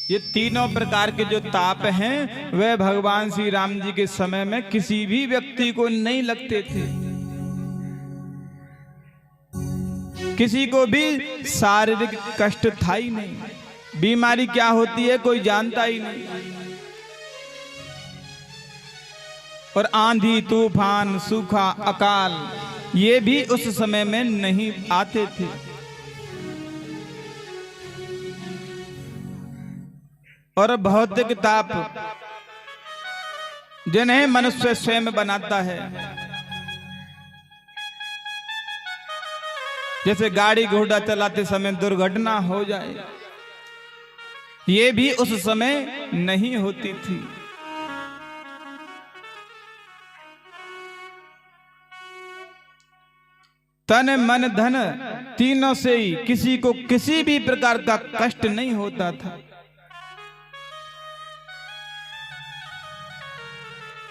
ये तीनों प्रकार के जो ताप हैं वह भगवान श्री राम जी के समय में किसी भी व्यक्ति को नहीं लगते थे। किसी को भी शारीरिक कष्ट था ही नहीं। बीमारी क्या होती है कोई जानता ही नहीं। और आंधी तूफान सूखा अकाल ये भी उस समय में नहीं आते थे। और भौतिक ताप जिन्हें मनुष्य स्वयं बनाता है, जैसे गाड़ी घोड़ा चलाते समय दुर्घटना हो जाए, ये भी उस समय नहीं होती थी। तन मन धन तीनों से ही किसी को किसी भी प्रकार का कष्ट नहीं होता था।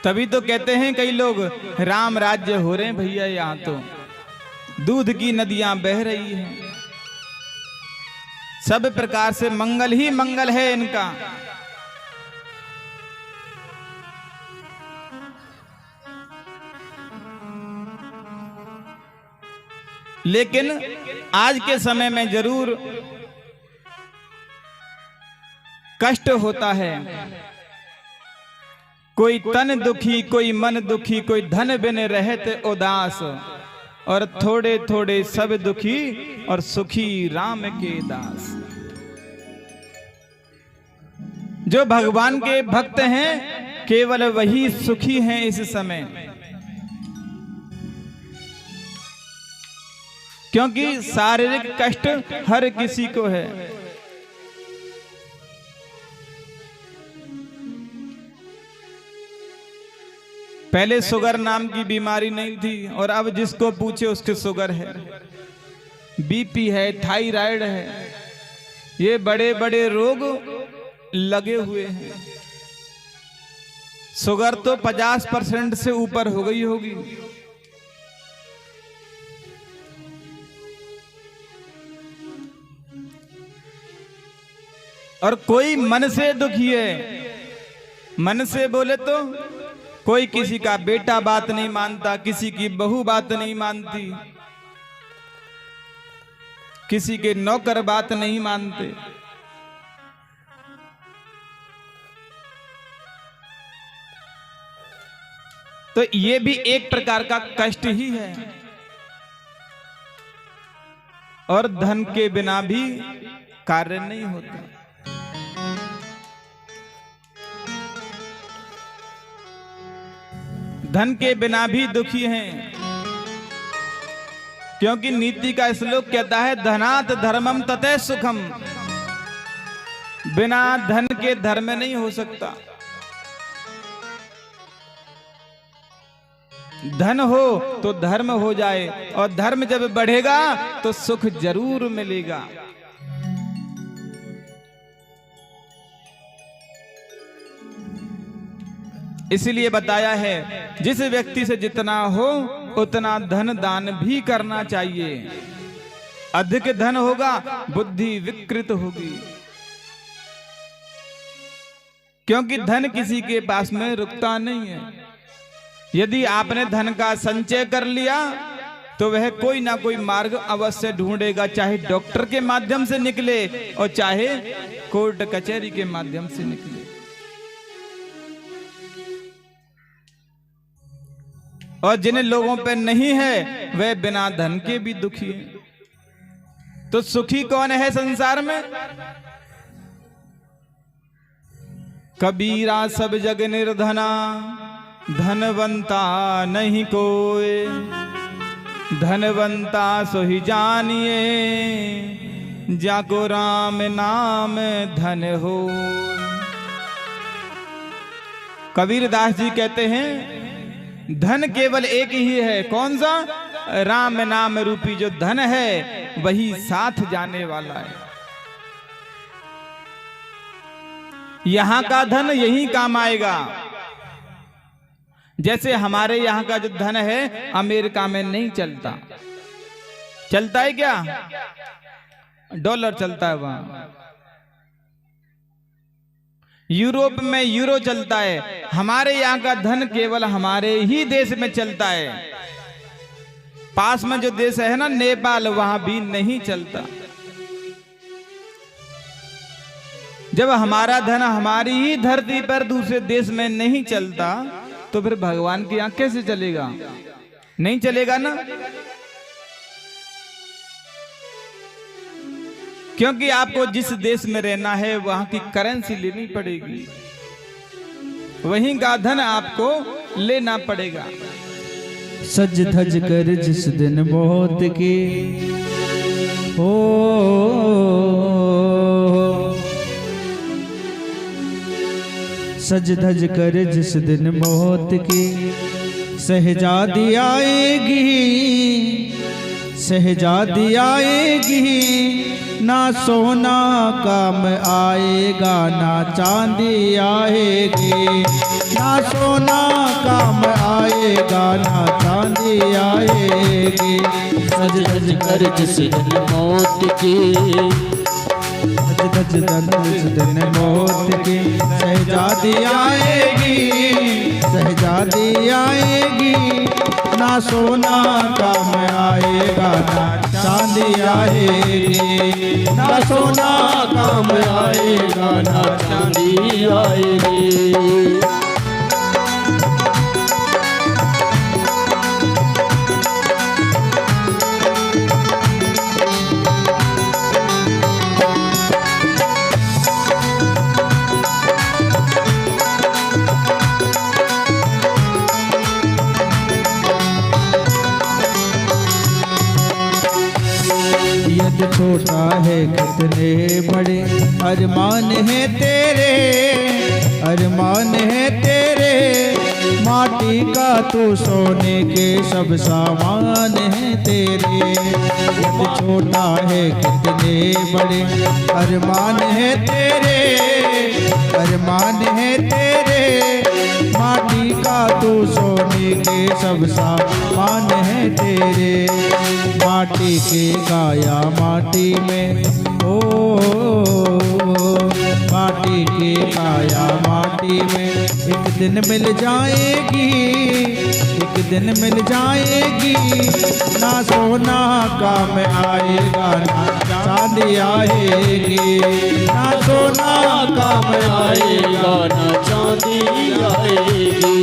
तभी तो कहते हैं कई लोग राम राज्य हो रहे हैं भैया, यहां तो दूध की नदियां बह रही हैं, सब प्रकार से मंगल ही मंगल है इनका। लेकिन आज के समय में जरूर कष्ट होता है। कोई तन दुखी, कोई मन दुखी, कोई धन बिन रहते उदास, और थोड़े थोड़े सब दुखी और सुखी राम के दास। जो भगवान के भक्त हैं केवल वही सुखी हैं इस समय, क्योंकि शारीरिक कष्ट हर किसी को है। पहले शुगर नाम की बीमारी नहीं थी और अब जिसको पूछे उसके शुगर है, बीपी है, थायराइड है, ये बड़े बड़े रोग लगे हुए हैं। शुगर तो 50% से ऊपर हो गई होगी। और कोई मन से दुखी है। मन से बोले तो कोई किसी का बेटा बात नहीं मानता, किसी की बहू बात नहीं मानती, किसी के नौकर बात नहीं मानते। तो ये भी एक प्रकार का कष्ट ही है। और धन के बिना भी कार्य नहीं होता। धन के बिना भी दुखी हैं, क्योंकि नीति का श्लोक कहता है धनात् धर्मम ततः सुखम। बिना धन के धर्म नहीं हो सकता। धन हो तो धर्म हो जाए, और धर्म जब बढ़ेगा तो सुख जरूर मिलेगा। इसलिए बताया है जिस व्यक्ति से जितना हो उतना धन दान भी करना चाहिए। अधिक धन होगा बुद्धि विकृत होगी, क्योंकि धन किसी के पास में रुकता नहीं है। यदि आपने धन का संचय कर लिया तो वह कोई ना कोई मार्ग अवश्य ढूंढेगा, चाहे डॉक्टर के माध्यम से निकले और चाहे कोर्ट कचहरी के माध्यम से निकले। और जिन लोगों पे नहीं है वे बिना धन के भी दुखी हैं। तो सुखी कौन है संसार में? कबीरा सब जग निर्धना, धनवंता नहीं कोई, धनवंता सो ही जानिए, जाको राम नाम धन हो। कबीरदास जी कहते हैं धन केवल एक ही है। कौन सा? राम नाम रूपी जो धन है वही साथ जाने वाला है। यहां का धन यही काम आएगा। जैसे हमारे यहां का जो धन है अमेरिका में नहीं चलता। चलता है क्या? डॉलर चलता है वहां। यूरोप में यूरो चलता है, हमारे यहाँ का धन केवल हमारे ही देश में चलता है। पास में जो देश है ना नेपाल, वहां भी नहीं चलता। जब हमारा धन हमारी ही धरती पर दूसरे देश में नहीं चलता तो फिर भगवान के यहाँ कैसे चलेगा? नहीं चलेगा ना। क्योंकि आपको जिस देश में रहना है वहां की करेंसी लेनी पड़ेगी, वहीं का धन आपको लेना पड़ेगा। सज धज कर जिस दिन मौत की हो, सज धज कर जिस दिन मौत की सहजादी आएगी, सहजादी आएगी, ना सोना काम आएगा ना चांदी आएगी, ना सोना काम आएगा ना चांदी आएगी। सज धज कर जिस दिन मौत की, सज धज जिस दिन मौत की सहजादी आएगी, सहजादी आएगी, ना सोना काम आएगा ना चांदी आएगी, ना सोना काम आएगा ना चांदी आएगी। यद छोटा है कितने बड़े अरमान है तेरे, अरमान है तेरे, माटी का तो सोने के सब सामान है तेरे। यद छोटा है कितने बड़े अरमान है तेरे, अरमान है तेरे, माटी का तो सोने के सब सामान है तेरे। माटी के गाया माटी में ओ, माटी के गाया माटी में एक दिन मिल जाएगी, एक दिन मिल जाएगी, ना सोना काम आएगा ना चांदी आएगी, ना सोना काम आएगा ना चांदी आएगी।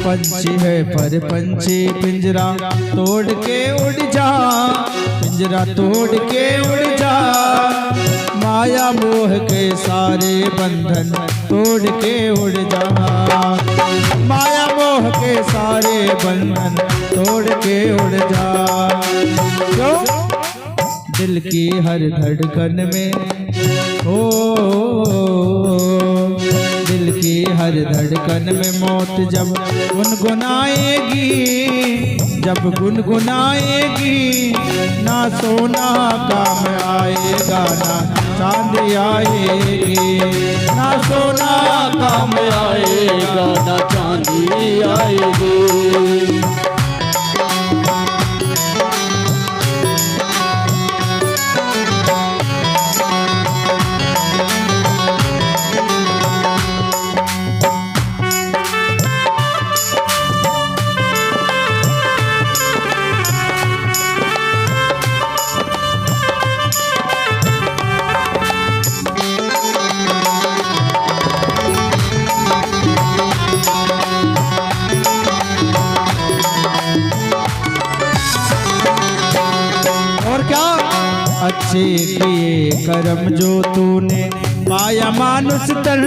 पंछी है पर पंछी पिंजरा तोड़ के उड़ जा, पिंजरा तोड़ के उड़ जा, माया मोह के सारे बंधन तोड़ के उड़ जा, माया मोह के सारे बंधन तोड़ के उड़ जा। क्यों? दिल की हर धड़कन में हो, दिल की हर धड़कन में मौत जब गुनगुनाएगी, जब गुनगुनाएगी, ना सोना काम आएगा ना चांदी आएगी, ना सोना काम आएगा ना चांदी आएगी। अच्छे किए कर्म जो तूने पाया मानुष तन,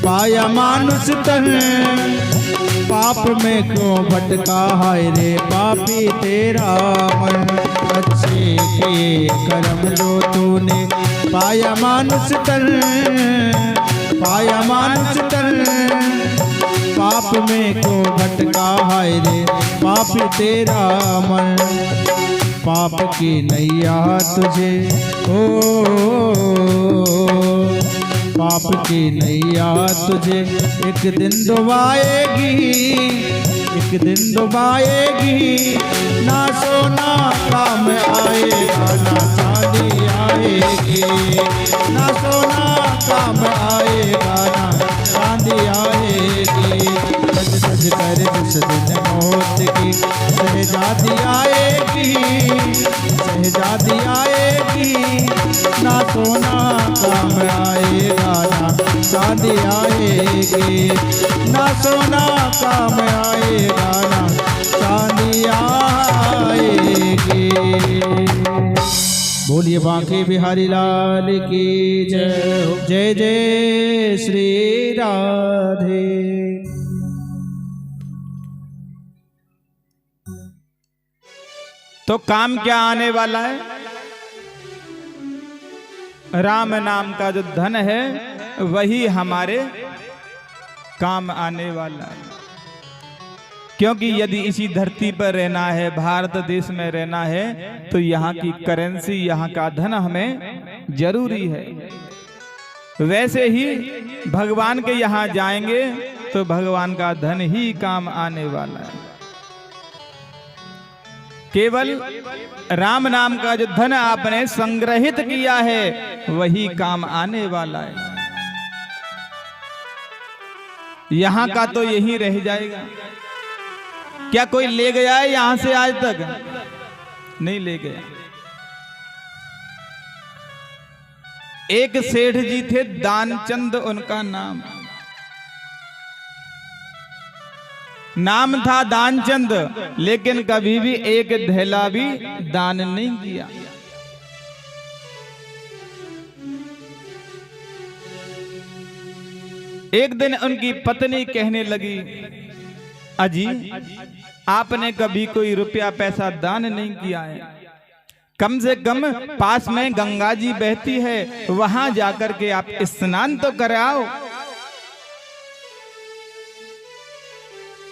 पाया मानुष तन, पाप में क्यों भटका हाय रे पापी तेरा मन। अच्छे किए कर्म जो तूने पाया मानुष तन, पाया मानुष तन, पाप में क्यों भटका हाय रे पापी तेरा मन। पाप की नैया तुझे पाप की नैया तुझे एक दिन डुबाएगी, एक दिन डुबाएगी। ना सोना काम आएगा ना चांदी आएगी, ना सोना काम आएगा ना चांदी आएगी। सज सज कर जिस दिन मौत की शहजादी आएगी, शहजादी आएगी। ना सोना काम आएगा ना चांदी आएगी, ना सोना काम आएगा ना चांदी आएगी। बोलिए बांके बिहारी लाल की जय हो। जय जय श्री राधे। तो काम क्या आने वाला है? राम नाम का जो धन है वही हमारे काम आने वाला है। क्योंकि यदि इसी धरती पर रहना है, भारत देश में रहना है, तो यहाँ की करेंसी, यहाँ का धन हमें जरूरी है। वैसे ही भगवान के यहाँ जाएंगे तो भगवान का धन ही काम आने वाला है। केवल राम नाम का जो धन आपने संग्रहित किया है वही काम आने वाला है। यहां का तो यही रह जाएगा। क्या कोई ले गया है यहां से आज तक? नहीं ले गया। एक सेठ जी थे, दानचंद उनका नाम था दानचंद, लेकिन कभी भी एक धेला भी दान नहीं किया। एक दिन उनकी पत्नी कहने लगी, अजी आपने कभी कोई रुपया पैसा दान नहीं किया है, कम से कम पास में गंगा जी बहती है, वहां जाकर के आप स्नान तो कराओ।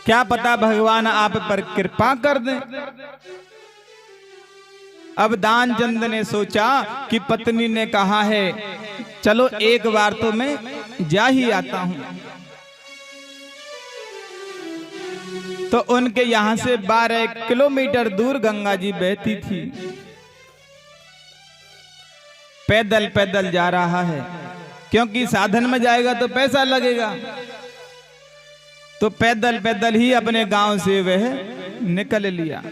क्या पता भगवान आप पर कृपा कर दें। अब दानचंद ने सोचा कि पत्नी ने कहा है, चलो एक बार तो मैं जा ही आता हूं। तो उनके यहां से 12 किलोमीटर दूर गंगा जी बहती थी। पैदल पैदल जा रहा है, क्योंकि साधन में जाएगा तो पैसा लगेगा, तो पैदल पैदल ही अपने गांव से वह निकल लिया।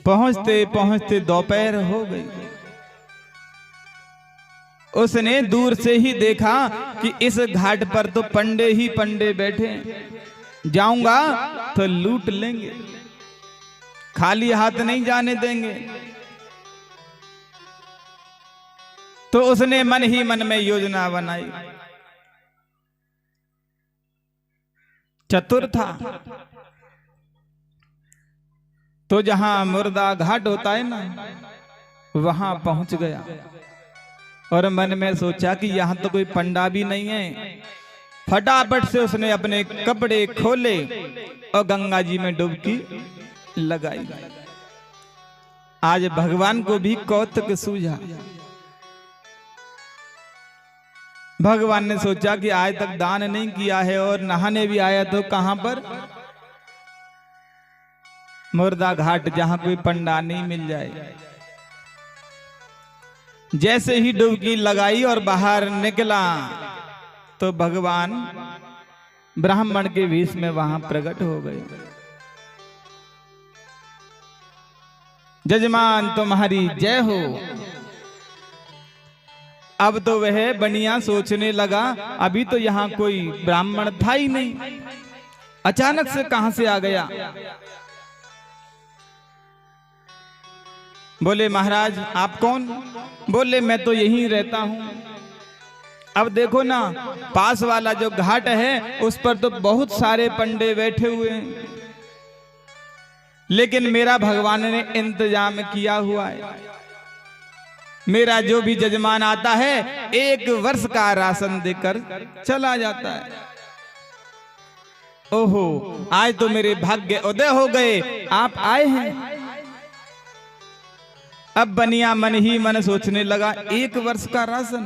पहुंचते पहुंचते दोपहर हो गई। उसने दूर से ही देखा कि इस घाट पर तो पंडे ही पंडे बैठे, जाऊंगा तो लूट लेंगे, खाली हाथ नहीं जाने देंगे। तो उसने मन ही मन में योजना बनाई। चतुर था, तो जहां मुर्दा घाट होता है ना, वहां पहुंच गया और मन में सोचा कि यहां तो कोई पंडा भी नहीं है। फटाफट से उसने अपने कपड़े खोले और गंगा जी में डुबकी लगाई। आज भगवान को भी कौतुक सूझा। भगवान ने सोचा कि आज तक दान नहीं किया है और नहाने भी आया तो कहां पर? मुर्दा घाट, जहां कोई पंडा नहीं मिल जाए। जैसे ही डुबकी लगाई और बाहर निकला तो भगवान ब्राह्मण के वेश में वहां प्रकट हो गए। जजमान तुम्हारी जय हो। अब तो वह बनिया सोचने लगा, अभी तो यहाँ कोई ब्राह्मण था ही नहीं, अचानक से कहां से आ गया। बोले महाराज आप कौन? बोले मैं तो यहीं रहता हूं। अब देखो ना, पास वाला जो घाट है उस पर तो बहुत सारे पंडे बैठे हुए हैं, लेकिन मेरा भगवान ने इंतजाम किया हुआ है। मेरा जो भी जजमान आता है 1 वर्ष का राशन देकर चला जाता है। ओहो, आज तो मेरे भाग्य उदय हो गए, आप आए हैं। अब बनिया मन ही मन सोचने लगा 1 वर्ष का राशन।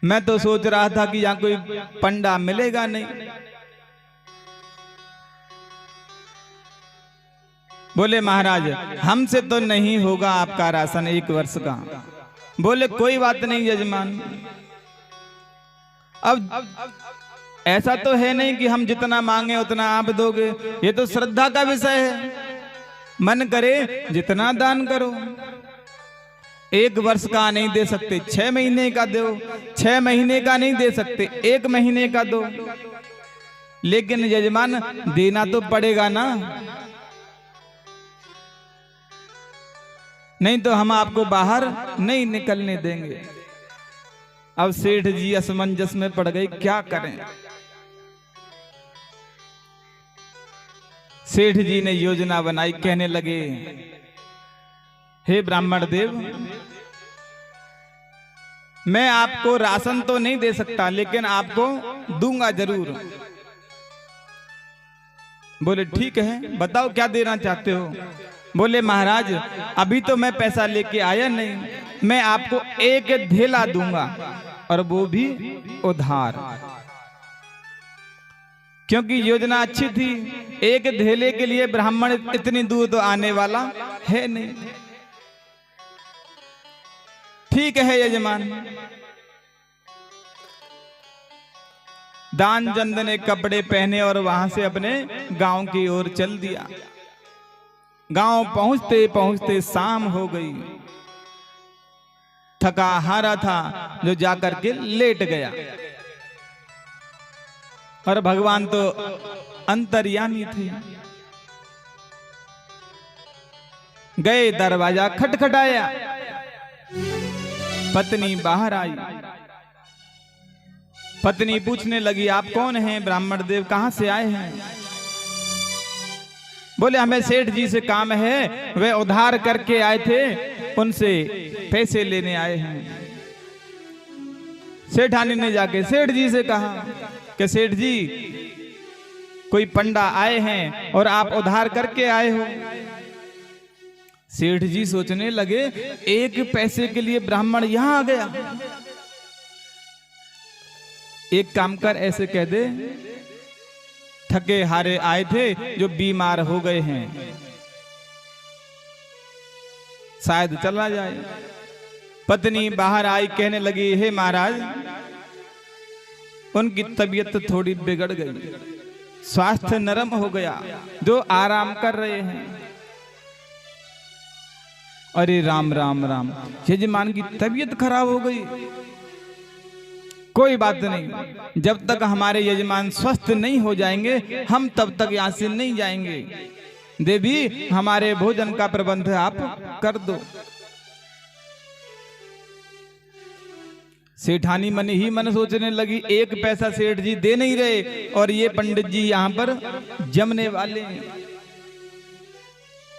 मैं तो सोच रहा था कि यहां कोई पंडा मिलेगा नहीं। बोले महाराज हमसे तो नहीं होगा आपका राशन 1 वर्ष का। बोले कोई बात नहीं यजमान, अब ऐसा तो है नहीं कि हम जितना मांगे उतना आप दोगे, ये तो श्रद्धा का विषय है। मन करे जितना दान करो। 1 वर्ष का नहीं दे सकते, 6 महीने का दो, 6 महीने का नहीं दे सकते, 1 महीने का दो, लेकिन यजमान देना तो पड़ेगा ना, नहीं तो हम आपको बाहर नहीं निकलने देंगे। अब सेठ जी असमंजस में पड़ गए, क्या करें। सेठ जी ने योजना बनाई, कहने लगे हे ब्राह्मण देव, मैं आपको राशन तो नहीं दे सकता लेकिन आपको दूंगा जरूर। बोले ठीक है, बताओ क्या देना चाहते हो। बोले महाराज अभी तो मैं पैसा लेके आया नहीं, मैं आपको 1 धेला दूंगा और वो भी उधार, क्योंकि योजना अच्छी थी। 1 धेले के लिए ब्राह्मण इतनी दूर तो आने वाला है नहीं। ठीक है यजमान। दानचंद ने कपड़े पहने और वहां से अपने गांव की ओर चल दिया। गांव पहुंचते पहुंचते शाम हो गई। थका हारा था जो जाकर के लेट गया, और भगवान तो अंतर्यामी थे। गए, दरवाजा खटखटाया, पत्नी बाहर आई। पत्नी पूछने लगी आप कौन हैं ब्राह्मण देव, कहां से आए हैं। बोले हमें सेठ जी से काम है, वे उधार करके आए थे, उनसे पैसे लेने आए हैं। सेठानी ने जाके सेठ जी से कहा कि सेठ जी कोई पंडा आए हैं और आप उधार करके आए हो। सेठ जी सोचने लगे 1 पैसे के लिए ब्राह्मण यहां आ गया। एक काम कर, ऐसे कह दे थके हारे आए थे जो बीमार हो गए हैं, शायद चला जाए। पत्नी बाहर आई, कहने लगी हे महाराज उनकी तबीयत थोड़ी बिगड़ गई, स्वास्थ्य नरम हो गया, जो आराम कर रहे हैं। अरे राम राम राम, यजमान की तबीयत खराब हो गई। कोई बात नहीं, जब तक हमारे यजमान स्वस्थ नहीं हो जाएंगे हम तब तक यहां से नहीं जाएंगे। देवी हमारे भोजन का प्रबंध आप कर दो। सेठानी मन ही मन सोचने लगी 1 पैसा सेठ जी दे नहीं रहे और ये पंडित जी यहां पर जमने वाले हैं।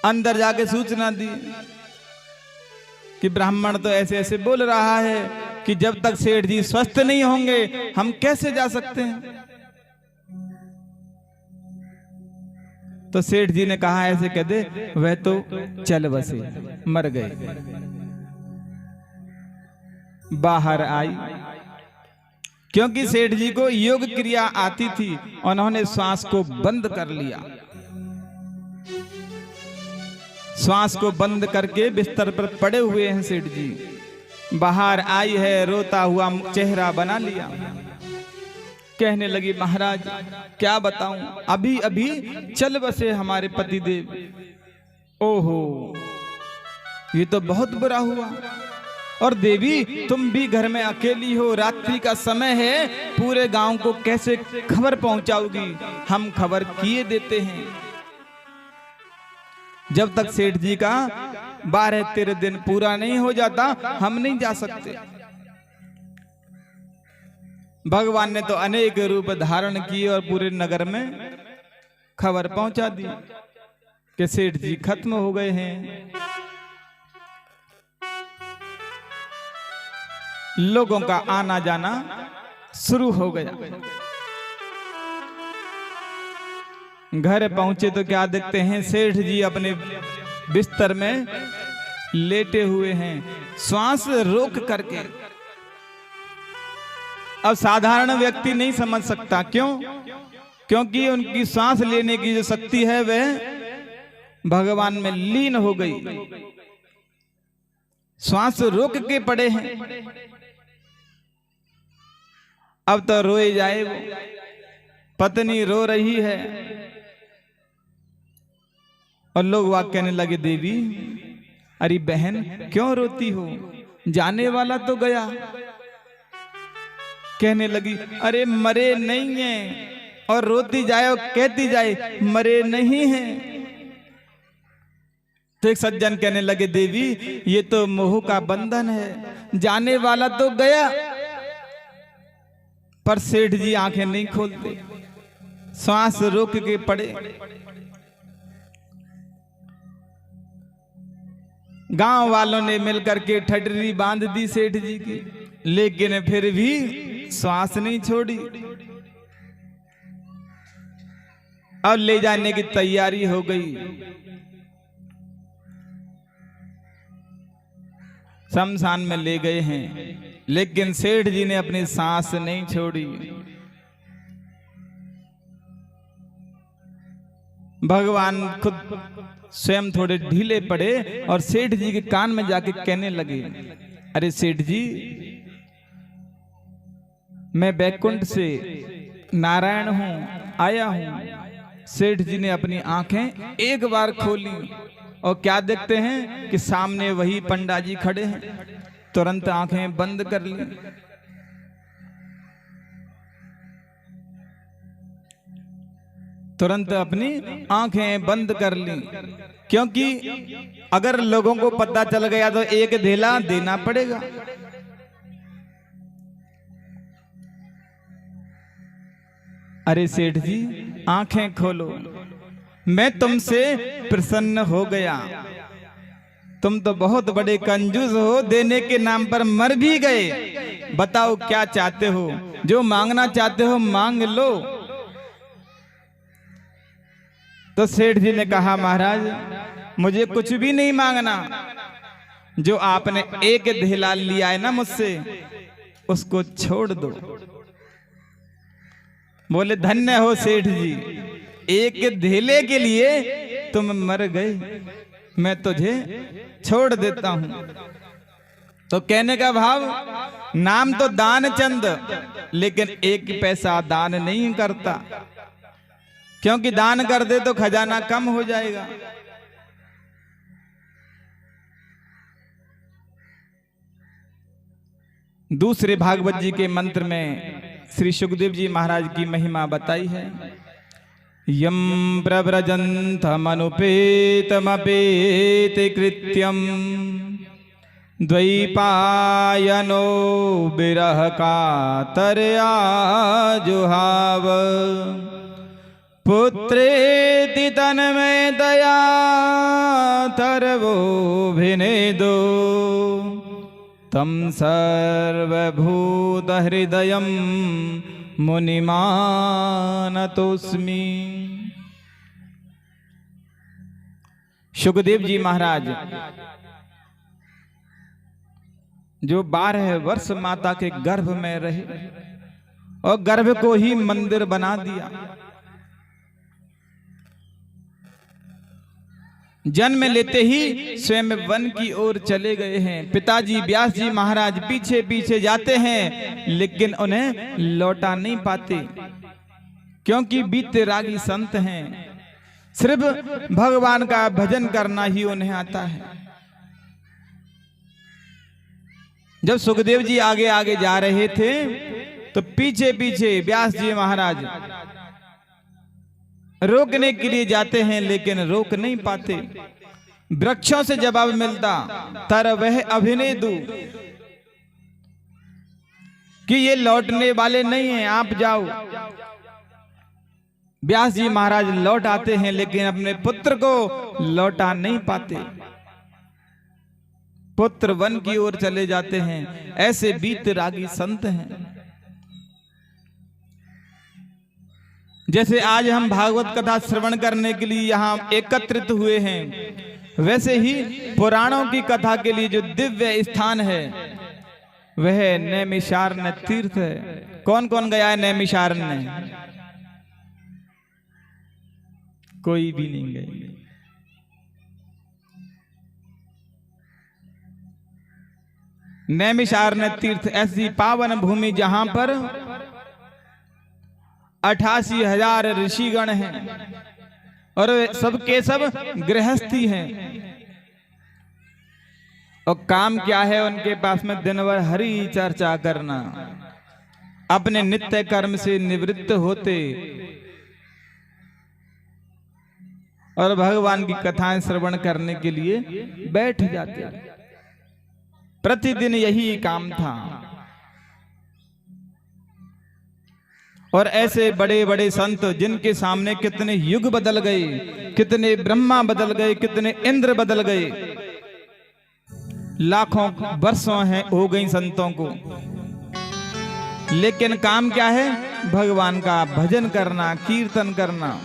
अंदर जाके सूचना दी कि ब्राह्मण तो ऐसे ऐसे बोल रहा है कि जब तक सेठ जी स्वस्थ नहीं होंगे हम कैसे जा सकते हैं। तो सेठ जी ने कहा ऐसे कह दे वह तो चल बसे, मर गए। बाहर आई, क्योंकि सेठ जी को योग क्रिया आती थी, उन्होंने श्वास को बंद कर लिया। श्वास को बंद करके बिस्तर पर पड़े हुए हैं सेठ जी। बाहर आई है, रोता हुआ चेहरा बना लिया, कहने लगी महाराज क्या बताऊं, अभी अभी चल बसे हमारे पतिदेव। ओहो ये तो बहुत बुरा हुआ। और देवी तुम भी घर में अकेली हो, रात्रि का समय है, पूरे गांव को कैसे खबर पहुंचाओगी। हम खबर किए देते हैं। जब तक सेठ जी का 12-13 दिन पूरा नहीं हो जाता हम नहीं जा सकते। भगवान ने तो अनेक रूप धारण किए और पूरे नगर में खबर पहुंचा दी कि सेठ जी खत्म हो गए हैं। लोगों का आना जाना शुरू हो गया। घर पहुंचे तो क्या देखते हैं, सेठ जी अपने बिस्तर में लेटे हुए हैं, श्वास रोक करके। अब साधारण व्यक्ति नहीं समझ सकता, क्यों? क्योंकि उनकी सांस लेने की जो शक्ति है वह भगवान में लीन हो गई, श्वास रोक के पड़े हैं। अब तो रोए जाए वो, पत्नी रो रही है और लोग वाक कहने लगे, देवी अरे बहन क्यों रोती हो, जाने वाला तो गया। कहने लगी, अरे मरे नहीं है, और रोती जाए और कहती जाए मरे नहीं हैं। तो एक सज्जन कहने लगे, देवी ये तो मोह का बंधन है, जाने वाला तो गया। पर सेठ जी आंखें नहीं खोलते, श्वास रोक के पड़े। गांव वालों ने मिलकर के ठटरी बांध दी सेठ जी की, लेकिन फिर भी श्वास नहीं छोड़ी। अब ले जाने की तैयारी हो गई। शमशान में ले गए हैं, लेकिन सेठ जी ने अपनी सांस नहीं छोड़ी। भगवान खुद स्वयं थोड़े ढीले पड़े और सेठ जी के कान में जाके कहने लगे, अरे सेठ जी मैं बैकुंठ से नारायण हूं, आया हूं। सेठ जी ने अपनी आंखें एक बार खोली और क्या देखते हैं कि सामने वही पंडा जी खड़े हैं। तुरंत आंखें बंद कर ली। तुरंत अपनी आंखें बंद कर ली, क्योंकि अगर लोगों को पता चल गया तो एक धेला देना पड़ेगा। अरे सेठ जी आंखें खोलो, मैं तुमसे प्रसन्न हो गया। तुम तो बहुत बड़े कंजूस हो, देने के नाम पर मर भी गए। बताओ क्या चाहते हो, जो मांगना चाहते हो मांग लो। तो सेठ जी ने कहा, महाराज मुझे कुछ भी नहीं मांगना, जो आपने एक धेला लिया है ना मुझसे, उसको छोड़ दो। बोले, धन्य हो सेठ जी, एक धेले के लिए तुम मर गए, मैं तुझे छोड़ देता हूं। तो कहने का भाव, नाम तो दान चंद, लेकिन एक पैसा दान नहीं करता, क्योंकि दान कर दे तो खजाना कम हो जाएगा। दूसरे भागवत जी के मंत्र में श्री सुखदेव जी महाराज की महिमा बताई है। यम प्रव्रजन्तमनुपेतमपेत कृत्यम द्वैपायनो विरह कातरया जुहाव पुत्रेति तन्मे दया तरवोभिनेदो तम सर्वभूत हृदयम मुनिमानतोस्मि। सुखदेव जी महाराज जो 12 वर्ष माता के गर्भ में रहे और गर्भ को ही मंदिर बना दिया। जन्म लेते ही स्वयं वन की ओर चले गए हैं। पिताजी व्यास जी महाराज पीछे पीछे जाते हैं, लेकिन उन्हें लौटा नहीं पाते, क्योंकि बीतरागी संत हैं। सिर्फ भगवान का भजन करना ही उन्हें आता है। जब सुखदेव जी आगे आगे जा रहे थे तो पीछे पीछे व्यास जी महाराज रोकने के लिए जाते हैं, लेकिन रोक नहीं पाते। वृक्षों से जवाब मिलता, तर वह अभिनय दू कि ये लौटने वाले नहीं हैं, आप जाओ। व्यास जी महाराज लौट आते हैं, लेकिन अपने पुत्र को लौटा नहीं पाते। पुत्र वन की ओर चले जाते हैं। ऐसे वीतरागी संत हैं। जैसे आज हम भागवत कथा श्रवण करने के लिए यहाँ एकत्रित हुए हैं, वैसे ही पुराणों की कथा के लिए जो दिव्य स्थान है वह नैमिषारण्य तीर्थ है। कौन कौन गया है नैमिषारण्य? कोई भी नहीं गए। नैमिषारण्य तीर्थ ऐसी पावन भूमि जहां पर 88,000 ऋषिगण हैं और सबके सब गृहस्थी हैं। और काम क्या है उनके पास में? दिन भर हरि चर्चा करना, अपने नित्य कर्म से निवृत्त होते और भगवान की कथाएं श्रवण करने के लिए बैठ जाते। प्रतिदिन यही काम था। और ऐसे बड़े बड़े संत जिनके सामने कितने युग बदल गए, कितने ब्रह्मा बदल गए, कितने इंद्र बदल गए, लाखों वर्षों हैं हो गई संतों को, लेकिन काम क्या है? भगवान का भजन करना, कीर्तन करना।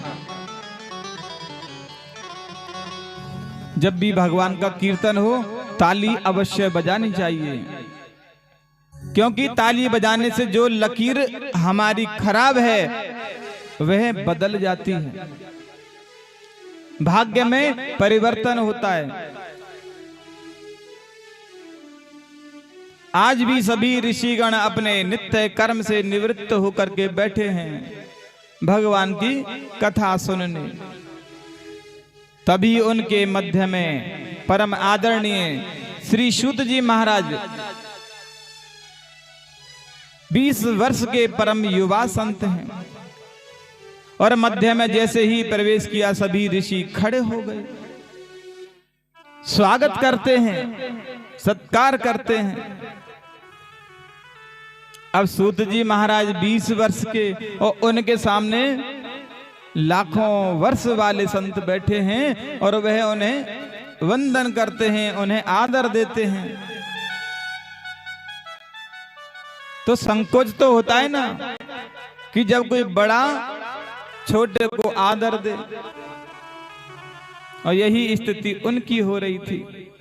जब भी भगवान का कीर्तन हो ताली अवश्य बजानी चाहिए, क्योंकि ताली बजाने से जो लकीर हमारी खराब है वह बदल जाती है, भाग्य में परिवर्तन होता है। आज भी सभी ऋषिगण अपने नित्य कर्म से निवृत्त होकर के बैठे हैं भगवान की कथा सुनने। तभी उनके मध्य में परम आदरणीय श्री सूत जी महाराज 20 वर्ष के परम युवा संत हैं। और मध्य में जैसे ही प्रवेश किया सभी ऋषि खड़े हो गए, स्वागत करते हैं, सत्कार करते हैं। अब सूत जी महाराज 20 वर्ष के और उनके सामने लाखों वर्ष वाले संत बैठे हैं और वह उन्हें वंदन करते हैं, उन्हें आदर देते हैं। तो संकोच तो होता है ना कि जब कोई बड़ा छोटे को आदर दे, और यही स्थिति उनकी हो रही थी।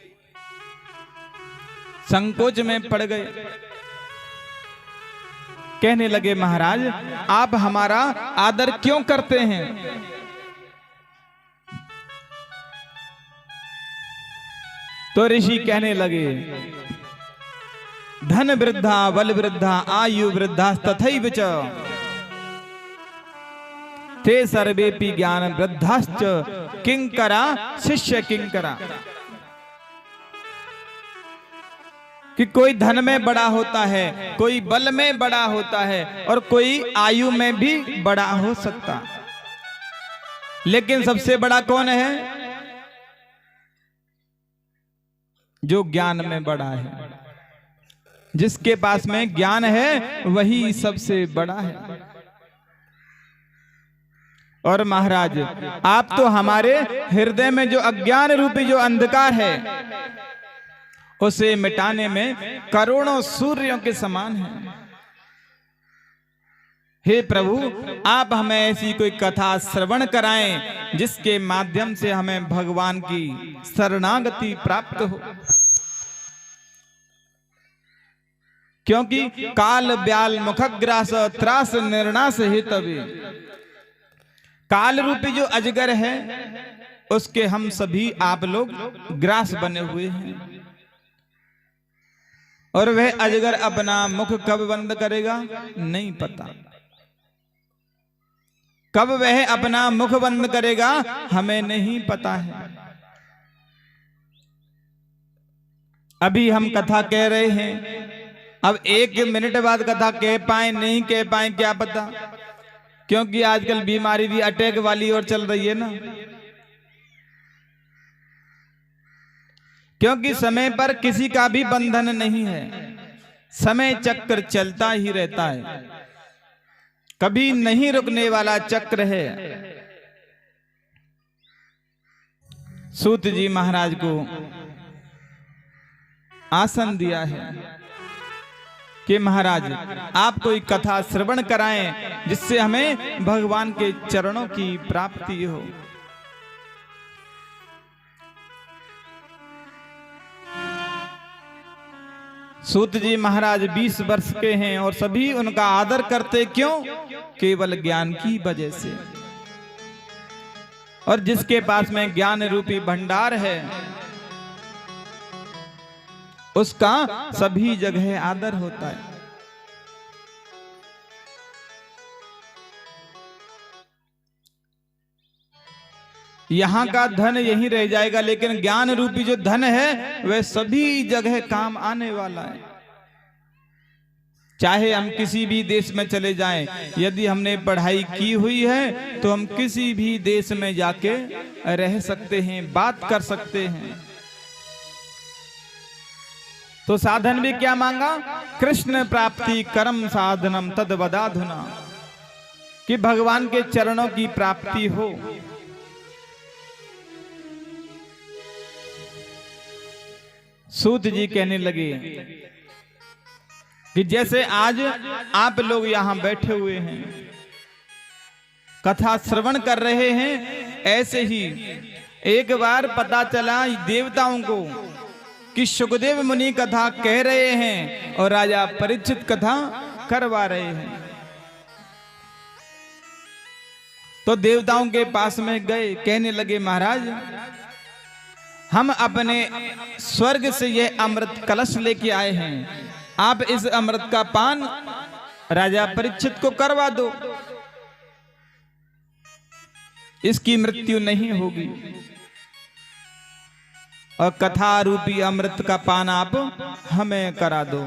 संकोच में पड़ गए, कहने लगे महाराज आप हमारा आदर क्यों करते हैं? तो ऋषि कहने लगे धन वृद्धा बल वृद्धा आयु वृद्धा तथैव च ते सर्वेपि ज्ञान वृद्धाश्च किंकरा शिष्य किंकरा। कि कोई धन में बड़ा होता है, कोई बल में बड़ा होता है और कोई आयु में भी बड़ा हो सकता, लेकिन सबसे बड़ा कौन है? जो ज्ञान में बड़ा है, जिसके पास में ज्ञान है वही सबसे बड़ा है। और महाराज आप तो हमारे हृदय में जो अज्ञान रूपी जो अंधकार है उसे मिटाने में करोड़ों सूर्यों के समान है। हे प्रभु आप हमें ऐसी कोई कथा श्रवण कराएं जिसके माध्यम से हमें भगवान की शरणागति प्राप्त हो, क्योंकि काल ब्याल मुखग्रास त्रास निर्णास हेतवे। काल रूपी जो अजगर है उसके हम सभी आप लोग ग्रास बने हुए हैं, और वह अजगर अपना मुख कब बंद करेगा नहीं पता। कब वह अपना मुख बंद करेगा हमें नहीं पता है। अभी हम कथा कह रहे हैं, अब 1 मिनट बाद कथा कह पाए नहीं कह पाए क्या पता, क्योंकि आजकल बीमारी भी अटैक वाली ओर चल रही है ना। क्योंकि समय पर किसी का भी बंधन नहीं है, समय चक्र चलता ही रहता है, कभी नहीं रुकने वाला चक्र है। सूत जी महाराज को आसन दिया है कि महाराज आप कोई कथा श्रवण कराएं जिससे हमें भगवान के चरणों की प्राप्ति हो। सूत जी महाराज 20 वर्ष के हैं और सभी उनका आदर करते क्यों? केवल ज्ञान की वजह से। और जिसके पास में ज्ञान रूपी भंडार है उसका सभी जगह आदर होता है। यहां का धन यहीं रह जाएगा, लेकिन ज्ञान रूपी जो धन है वह सभी जगह काम आने वाला है। चाहे हम किसी भी देश में चले जाएं, यदि हमने पढ़ाई की हुई है तो हम किसी भी देश में जाके रह सकते हैं, बात कर सकते हैं। तो साधन भी क्या मांगा? कृष्ण प्राप्ति कर्म साधनम तद वदाधुना, कि भगवान के चरणों की प्राप्ति हो। सूत जी कहने लगे कि जैसे आज आप लोग यहां बैठे हुए हैं, कथा श्रवण कर रहे हैं, ऐसे ही एक बार पता चला देवताओं को कि सुखदेव मुनि कथा कह रहे हैं और राजा परीक्षित कथा करवा रहे हैं। तो देवताओं के पास में गए, कहने लगे महाराज हम अपने स्वर्ग से यह अमृत कलश लेके आए हैं, आप इस अमृत का पान राजा परीक्षित को करवा दो, इसकी मृत्यु नहीं होगी और कथा रूपी अमृत का पान आप हमें करा दो।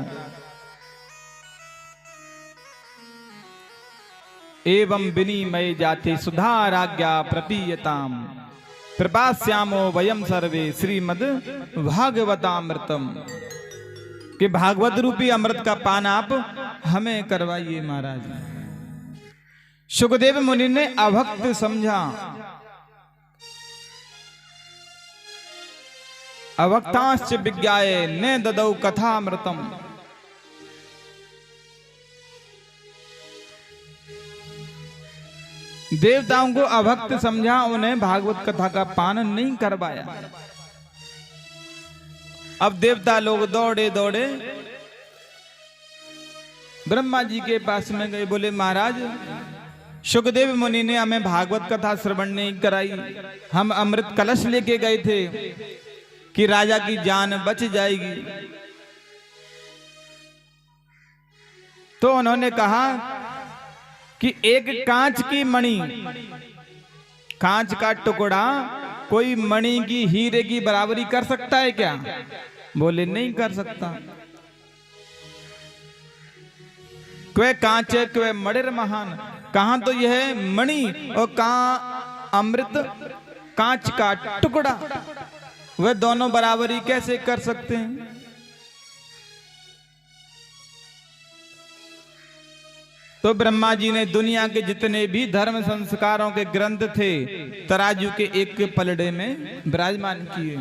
एवं विनिमय जाते सुधाराज्ञा प्रपीयताम प्रपास्यामो वयम सर्वे श्रीमद भागवतामृतम, कि भागवत रूपी अमृत का पान आप हमें करवाइए महाराज। सुखदेव मुनि ने अभक्त समझा, अभक्तांश्च विज्ञाय ने ददौ कथामृतम, देवताओं को अभक्त समझा, उन्हें भागवत कथा का पान नहीं करवाया। अब देवता लोग दौड़े दौड़े ब्रह्मा जी के पास में गए, बोले महाराज सुखदेव मुनि ने हमें भागवत कथा श्रवण नहीं कराई, हम अमृत कलश लेके गए थे कि राजा की जान बच जाएगी। तो उन्होंने कहा कि एक कांच की मणि, कांच का टुकड़ा कोई मणि की हीरे की बराबरी कर सकता है क्या? बोले नहीं कर सकता। क्वे कांच है क्वे मणिर महान, कहां तो यह मणि और कहां अमृत कांच का टुकड़ा, वह दोनों बराबरी कैसे कर सकते हैं? तो ब्रह्मा जी ने दुनिया के जितने भी धर्म संस्कारों के ग्रंथ थे तराजू के एक पलड़े में विराजमान किए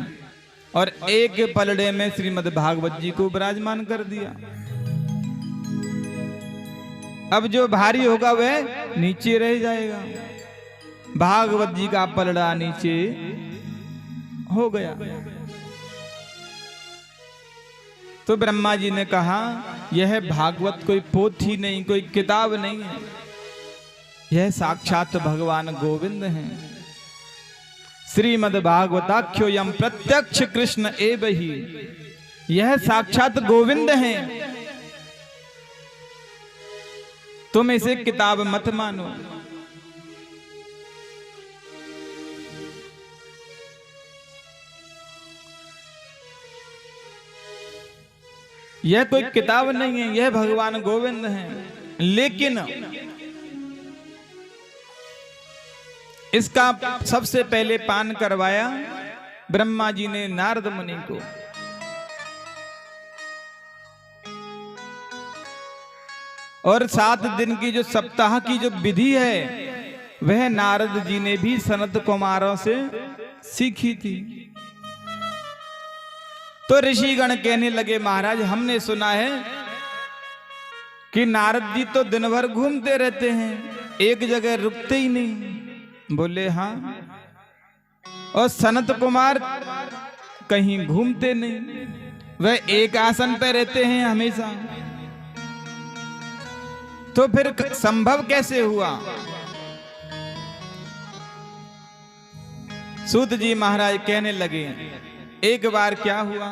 और एक पलड़े में श्रीमद् भागवत जी को विराजमान कर दिया। अब जो भारी होगा वह नीचे रह जाएगा, भागवत जी का पलड़ा नीचे हो गया। तो ब्रह्मा जी ने कहा यह भागवत कोई पोथी नहीं, कोई किताब नहीं है, यह साक्षात भगवान गोविंद हैं। श्रीमद् भागवताख्यो यम प्रत्यक्ष कृष्ण एव ही, यह साक्षात गोविंद हैं, तुम इसे किताब मत मानो। यह कोई किताब नहीं है, यह भगवान गोविंद हैं। लेकिन इसका सबसे पहले पान करवाया ब्रह्मा जी ने नारद मुनि को। और 7 दिन की जो सप्ताह की जो विधि है वह नारद जी ने भी सनत कुमारों से सीखी थी। तो ऋषिगण कहने लगे महाराज हमने सुना है कि नारद जी तो दिन भर घूमते रहते हैं, एक जगह रुकते ही नहीं। बोले हाँ, और सनत कुमार कहीं घूमते नहीं, वह एक आसन पे रहते हैं हमेशा। तो फिर संभव कैसे हुआ? सूत जी महाराज कहने लगे एक बार क्या हुआ,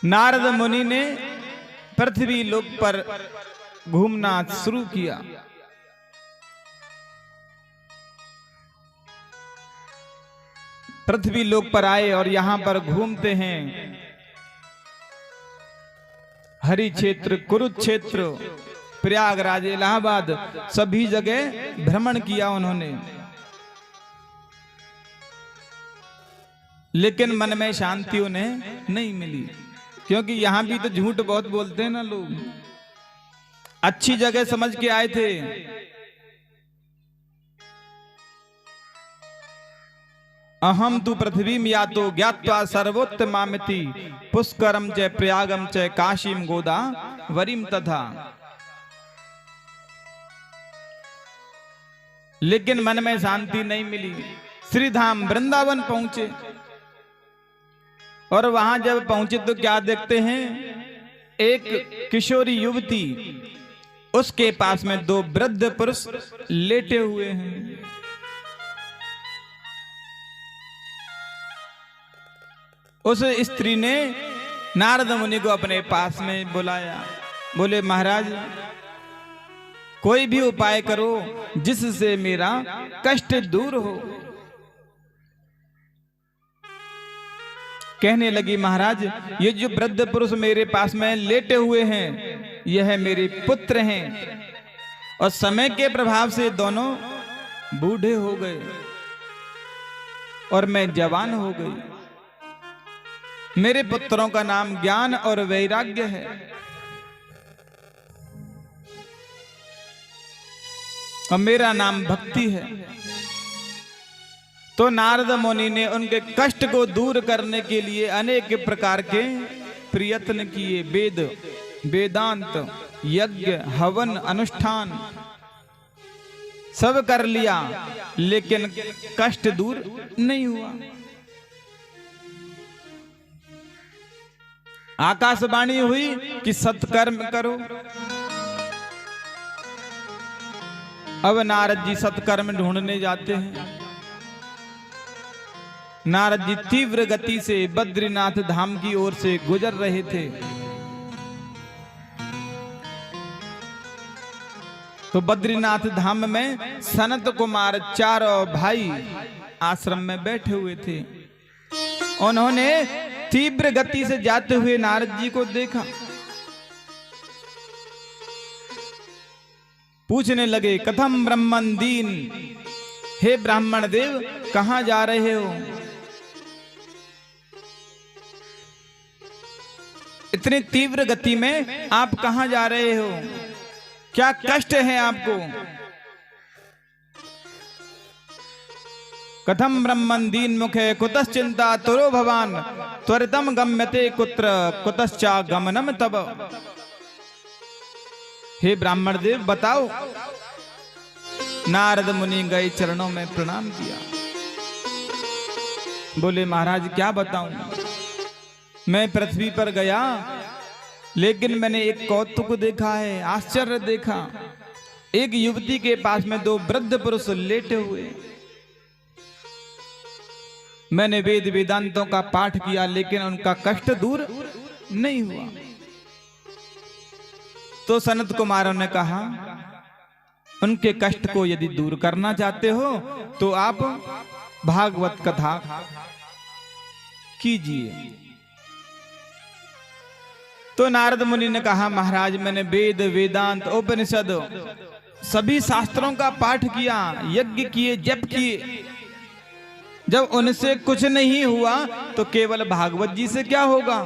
नारद मुनि ने पृथ्वी लोक पर घूमना शुरू किया। पृथ्वी लोक पर आए और यहां पर घूमते हैं। हरि क्षेत्र, कुरुक्षेत्र, प्रयागराज, इलाहाबाद, सभी जगह भ्रमण किया उन्होंने, लेकिन मन में शांति उन्हें नहीं मिली। क्योंकि यहां भी तो झूठ बहुत बोलते हैं ना लोग। अच्छी जगह समझ के आए थे, अहम तु पृथ्वी या तो ज्ञात्वा सर्वोत्तमामिति पुष्करम च प्रयागम च काशीम गोदा वरीम तथा। लेकिन मन में शांति नहीं मिली। श्रीधाम वृंदावन पहुंचे और वहां जब पहुंचे तो क्या देखते हैं, एक किशोरी युवती, उसके पास में दो वृद्ध पुरुष लेटे हुए हैं। उस स्त्री ने नारद मुनि को अपने पास में बुलाया। बोले महाराज कोई भी उपाय करो जिससे मेरा कष्ट दूर हो। कहने लगी महाराज ये जो वृद्ध पुरुष मेरे पास में लेटे हुए हैं यह मेरे पुत्र हैं, और समय के प्रभाव से दोनों बूढ़े हो गए और मैं जवान हो गई। मेरे पुत्रों का नाम ज्ञान और वैराग्य है। और मेरा नाम भक्ति है। तो नारद मुनि ने उनके कष्ट को दूर करने के लिए अनेक प्रकार के प्रयत्न किए। वेद, वेदांत, यज्ञ, हवन, अनुष्ठान सब कर लिया, लेकिन कष्ट दूर नहीं हुआ। आकाशवाणी हुई कि सत्कर्म करो। अब नारद जी सत्कर्म ढूंढने जाते हैं। नारद जी तीव्र गति से बद्रीनाथ धाम की ओर से गुजर रहे थे। तो बद्रीनाथ धाम में सनत कुमार चारों भाई आश्रम में बैठे हुए थे। उन्होंने तीव्र गति से जाते हुए नारद जी को देखा। पूछने लगे कथम ब्रह्मन दीन, हे ब्राह्मण देव कहां जा रहे हो? इतनी तीव्र गति में आप कहां जा रहे हो? क्या कष्ट है आपको? कथम ब्रह्मन दीन मुखे कुतश्चिंता तुरो भवान त्वरितम गम्यते कुत्र कुतश्चा गमनम तब। हे ब्राह्मण देव बताओ। नारद मुनि गए चरणों में प्रणाम किया। बोले महाराज क्या बताऊं, मैं पृथ्वी पर गया लेकिन मैंने एक कौतुक देखा है, आश्चर्य देखा। एक युवती के पास में दो वृद्ध पुरुष लेटे हुए। मैंने वेद वेदांतों का पाठ किया लेकिन उनका कष्ट दूर नहीं हुआ। तो सनत कुमारों ने कहा उनके कष्ट को यदि दूर करना चाहते हो तो आप भागवत कथा कीजिए। तो नारद मुनि ने कहा महाराज मैंने वेद, वेदांत, उपनिषद सभी शास्त्रों का पाठ किया, यज्ञ किए, जप किए। जब उनसे कुछ नहीं हुआ तो केवल भागवत जी से क्या होगा?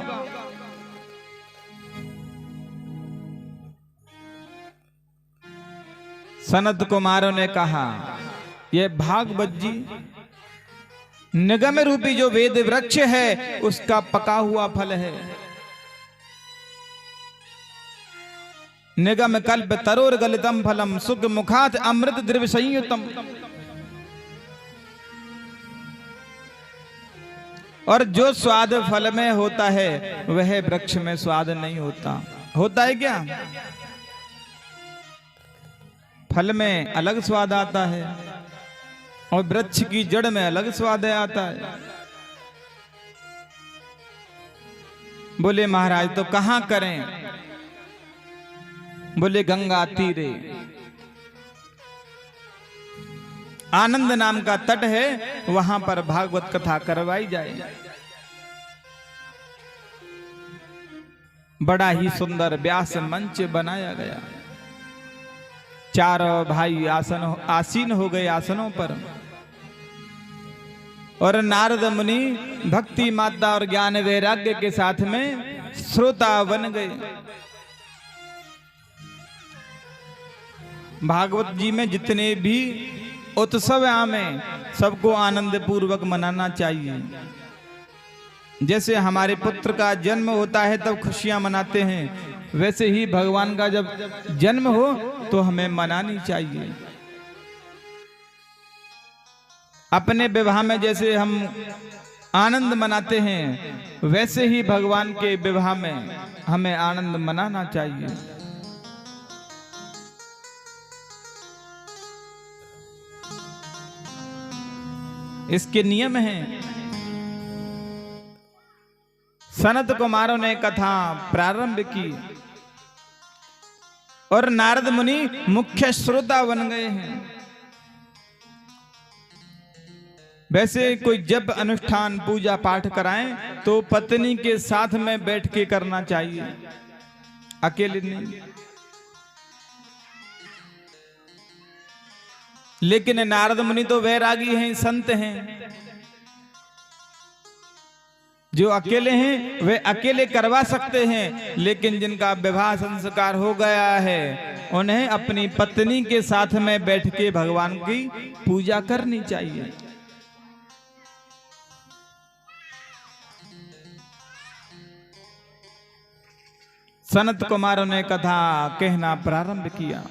सनत कुमारों ने कहा यह भागवत जी निगम रूपी जो वेद वृक्ष है उसका पका हुआ फल है। निगम कल्प तरोर गलितम फलम सुख मुखात अमृत द्रव्य संयुतम। और जो स्वाद फल में होता है वह वृक्ष में स्वाद नहीं होता। होता है क्या? फल में अलग स्वाद आता है और वृक्ष की जड़ में अलग स्वाद आता है। बोले महाराज तो कहां करें? बोले गंगा तीरे आनंद नाम का तट है, वहां पर भागवत कथा करवाई जाए। बड़ा ही सुंदर व्यास मंच बनाया गया। चारों भाई आसीन हो गए आसनों पर और नारद मुनि भक्ति माता और ज्ञान वैराग्य के साथ में श्रोता बन गए। भागवत जी में जितने भी उत्सव आमें सबको आनंद पूर्वक मनाना चाहिए। जैसे हमारे पुत्र का जन्म होता है तब खुशियां मनाते हैं, वैसे ही भगवान का जब जन्म हो तो हमें मनानी चाहिए। अपने विवाह में जैसे हम आनंद मनाते हैं वैसे ही भगवान के विवाह में हमें आनंद मनाना चाहिए। इसके नियम हैं। सनत कुमारों ने कथा प्रारंभ की और नारद मुनि मुख्य श्रोता बन गए हैं। वैसे कोई जब अनुष्ठान पूजा पाठ कराएं तो पत्नी के साथ में बैठ के करना चाहिए, अकेले नहीं। लेकिन नारद मुनि तो वैरागी हैं, संत हैं। जो अकेले हैं वे अकेले करवा सकते हैं, लेकिन जिनका विवाह संस्कार हो गया है उन्हें अपनी पत्नी के साथ में बैठ के भगवान की पूजा करनी चाहिए। सनत कुमारों ने कथा कहना प्रारंभ किया।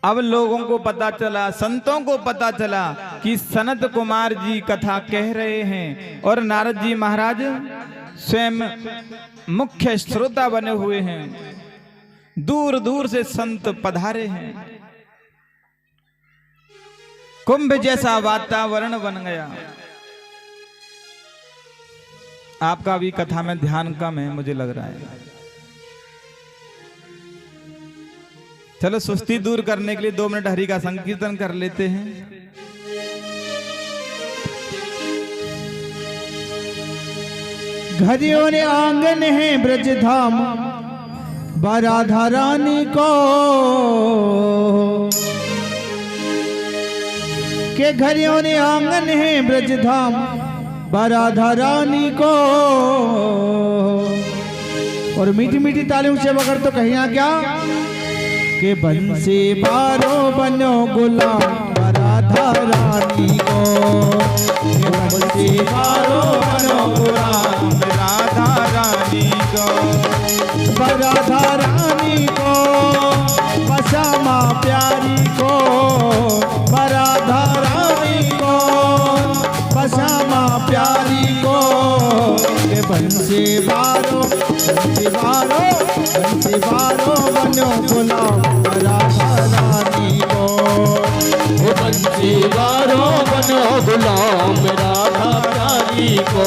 अब लोगों को पता चला, संतों को पता चला कि सनत कुमार जी कथा कह रहे हैं और नारद जी महाराज स्वयं मुख्य श्रोता बने हुए हैं। दूर दूर से संत पधारे हैं। कुंभ जैसा वातावरण बन गया। आपका भी कथा में ध्यान कम है मुझे लग रहा है। चलो सुस्ती दूर करने के लिए 2 मिनट हरि का संकीर्तन कर लेते हैं। घरियों ने आंगन है ब्रज धाम राधा रानी को, के घरियों ने आंगन है ब्रज धाम राधा रानी को। और मीठी मीठी तालियों से बगैर तो कहिया क्या के बंसी बारो बनो गुलाम राधा रानी को। के बंसी बारो बनो गुलाम राधा रानी को। राधा रानी को बसामा प्यारी को। राधा रानी को बसामा प्यारी को। के बंसी बारो बनो गुलाम राधा रानी को। बंसी वारो बनो गुलाम राधा रानी को।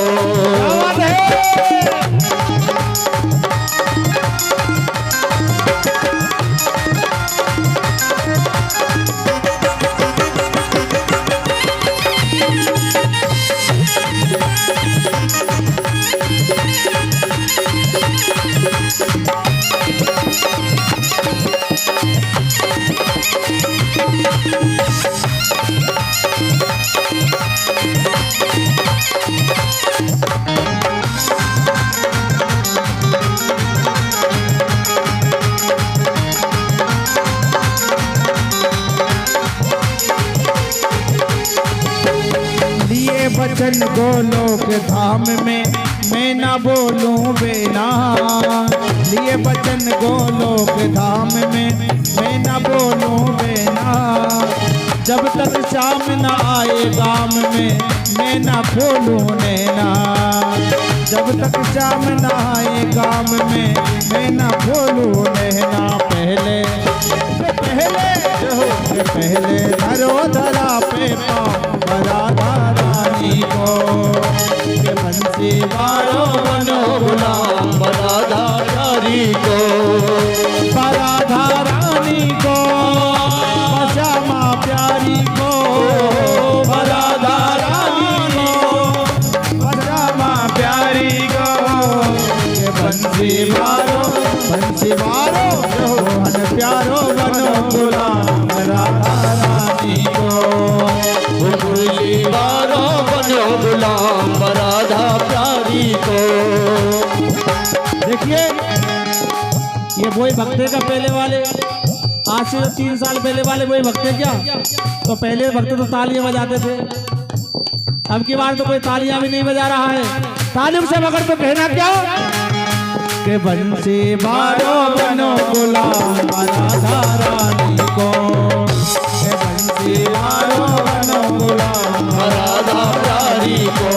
बचन गोलोक धाम में मैं ना बोलूं बेना। लिए बचन गोलोक धाम में मैं ना बोलूं बेना। जब तक शाम न आए गाम में मैं ना खोलूं नैना। जब तक शाम न आए गाम में मैं ना खोलूं नैना। पहले पहले धरो धरा पे पाँव राधा रानी को के बंसी वारो बनो गुलाम राधा रानी को। राधा रानी को बचा माँ प्यारी को। राधा रानी को बचा माँ प्यारी को के बंसी वारो मोहन प्यारो बनो गुलाम राधा रानी को। मुरली वारो बनो गुलाम राधा प्यारी को। देखिए ये वही भक्त का पहले वाले, आज से 3 साल पहले वाले वही भक्त क्या। तो पहले भक्त तो तालियां बजाते थे, अब की बार तो कोई तालियां भी नहीं बजा रहा है। तालियों से मगर तो कहना क्या के बंसी बारो बनो गुलाम राधा रानी को। के बंसी बारो बनो गुलाम राधा प्यारी को।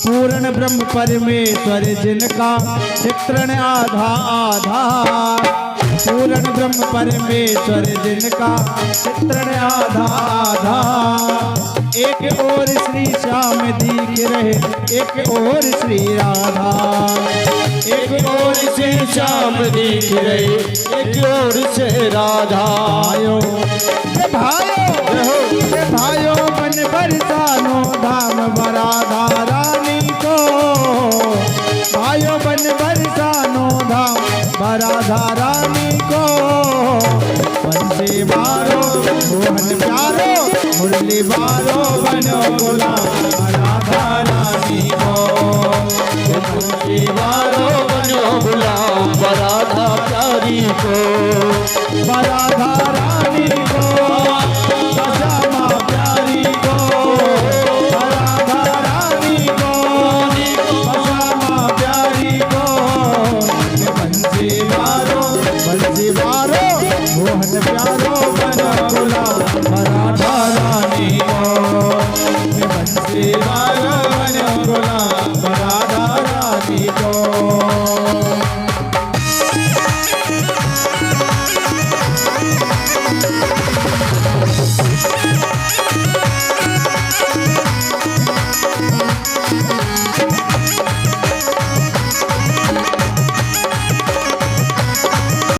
पूर्ण ब्रह्म परमेश्वर जिनका चित्रण आधा आधार। पूर्ण ब्रह्म परमेश्वर जिनका चित्रण आधा आधार। एक और श्री श्याम दिख रहे एक और श्री राधा। एक और से श्याम दिख रहे एक और से राधा। भाइयों बन बरसानो धाम राधा रानी को। भाइयों बन बरसानो धाम राधा रानी को। बंसी बारो मोहन प्यारो मुरली बारो बनो गुलाम राधा रानी को। बंसी बारो बनो गुलाम राधा प्यारी को। राधा रानी को